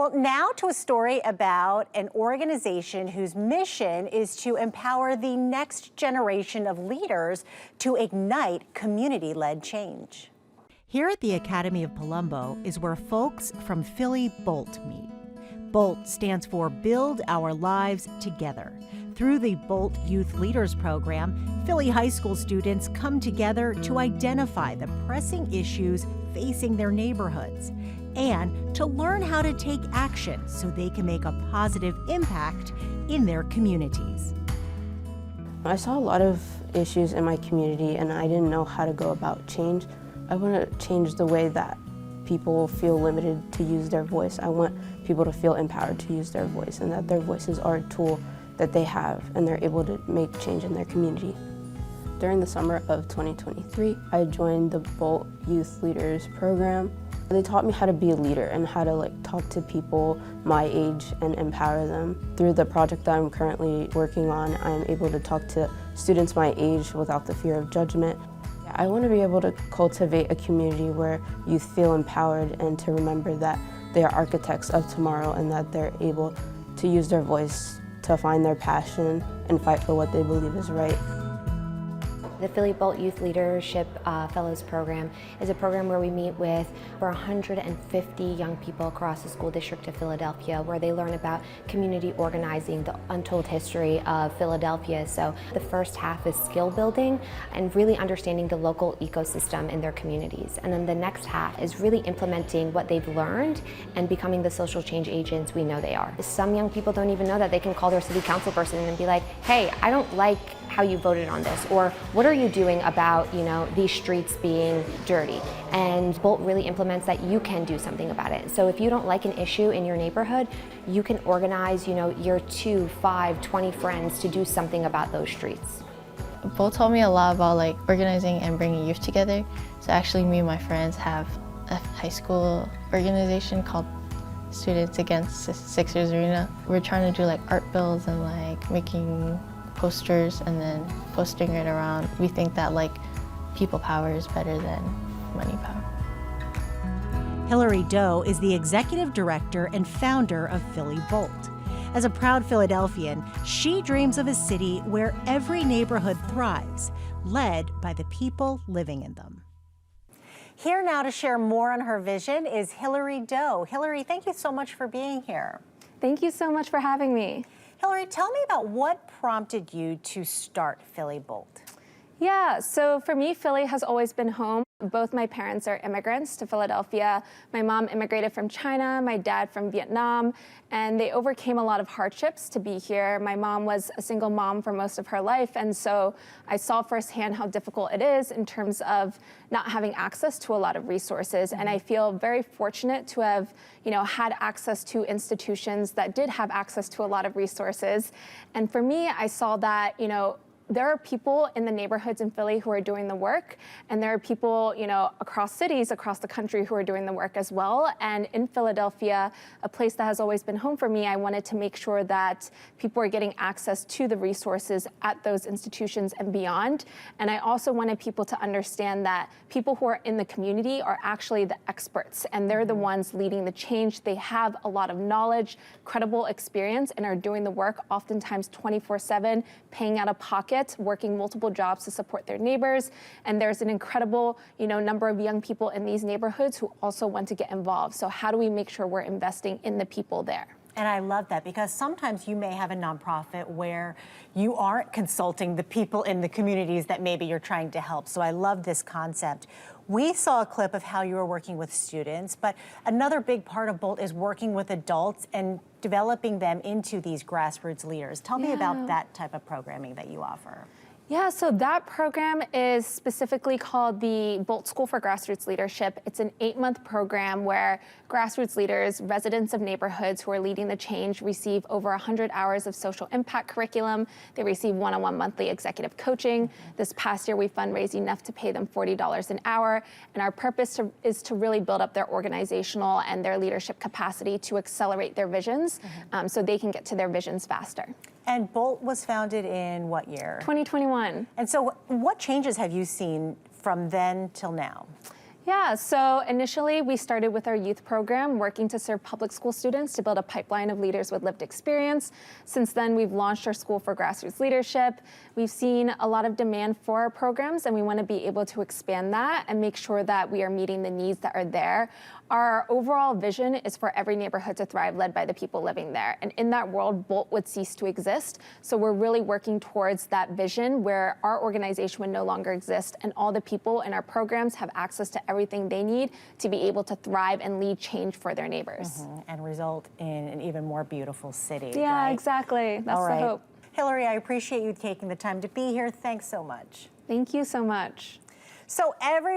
Well, now to a story about an organization whose mission is to empower the next generation of leaders to ignite community-led change. Here at the Academy of Palumbo is where folks from PhillyBOLT meet. BOLT stands for Build Our Lives Together. Through the BOLT Youth Leaders Program, Philly high school students come together to identify the pressing issues facing their neighborhoods and to learn how to take action so they can make a positive impact in their communities. I saw a lot of issues in my community and I didn't know how to go about change. I want to change the way that people feel limited to use their voice. I want people to feel empowered to use their voice and that their voices are a tool that they have and they're able to make change in their community. During the summer of 2023, I joined the BOLT Youth Leaders Program. They taught me how to be a leader and how to talk to people my age and empower them. Through the project that I'm currently working on, I'm able to talk to students my age without the fear of judgment. I want to be able to cultivate a community where youth feel empowered and to remember that they are architects of tomorrow and that they're able to use their voice to find their passion and fight for what they believe is right. The PhillyBOLT Youth Leadership Fellows Program is a program where we meet with over 150 young people across the school district of Philadelphia, where they learn about community organizing, the untold history of Philadelphia. So the first half is skill building and really understanding the local ecosystem in their communities. And then the next half is really implementing what they've learned and becoming the social change agents we know they are. Some young people don't even know that they can call their city council person and be like, hey, I don't like how you voted on this, or what are you doing about, these streets being dirty? And BOLT really implements that you can do something about it. So if you don't like an issue in your neighborhood, you can organize, your 2, 5, 20 friends to do something about those streets. BOLT taught me a lot about organizing and bringing youth together. So actually me and my friends have a high school organization called Students Against Sixers Arena. We're trying to do art builds and making posters and then posting it around. We think that people power is better than money power. Hillary Doe is the executive director and founder of PhillyBOLT. As a proud Philadelphian, she dreams of a city where every neighborhood thrives, led by the people living in them. Here now to share more on her vision is Hillary Doe. Hillary, thank you so much for being here. Thank you so much for having me. Hillary, tell me about what prompted you to start PhillyBOLT. Yeah, so for me, Philly has always been home. Both my parents are immigrants to Philadelphia. My mom immigrated from China, my dad from Vietnam, and they overcame a lot of hardships to be here. My mom was a single mom for most of her life, and so I saw firsthand how difficult it is in terms of not having access to a lot of resources. And I feel very fortunate to have, had access to institutions that did have access to a lot of resources. And for me, I saw that, there are people in the neighborhoods in Philly who are doing the work, and there are people, across cities, across the country who are doing the work as well. And in Philadelphia, a place that has always been home for me, I wanted to make sure that people are getting access to the resources at those institutions and beyond. And I also wanted people to understand that people who are in the community are actually the experts, and they're the ones leading the change. They have a lot of knowledge, credible experience, and are doing the work oftentimes 24/7, paying out of pocket, working multiple jobs to support their neighbors. And there's an incredible, number of young people in these neighborhoods who also want to get involved. So how do we make sure we're investing in the people there? And I love that, because sometimes you may have a nonprofit where you aren't consulting the people in the communities that maybe you're trying to help. So I love this concept. We saw a clip of how you were working with students, but another big part of BOLT is working with adults and developing them into these grassroots leaders. Tell me about that type of programming that you offer. Yeah, so that program is specifically called the BOLT School for Grassroots Leadership. It's an 8-month program where grassroots leaders, residents of neighborhoods who are leading the change, receive over 100 hours of social impact curriculum. They receive one-on-one monthly executive coaching. This past year, we fundraised enough to pay them $40 an hour. And our purpose is to really build up their organizational and their leadership capacity to accelerate their visions so they can get to their visions faster. And BOLT was founded in what year? 2021. And so what changes have you seen from then till now? Yeah, so initially we started with our youth program, working to serve public school students to build a pipeline of leaders with lived experience. Since then, we've launched our School for Grassroots Leadership. We've seen a lot of demand for our programs, and we want to be able to expand that and make sure that we are meeting the needs that are there. Our overall vision is for every neighborhood to thrive, led by the people living there. And in that world, BOLT would cease to exist. So we're really working towards that vision where our organization would no longer exist, and all the people in our programs have access to everything they need to be able to thrive and lead change for their neighbors. And result in an even more beautiful city. Yeah, right? exactly. That's All right. the hope. Hillary, I appreciate you taking the time to be here. Thanks so much. Thank you so much. So every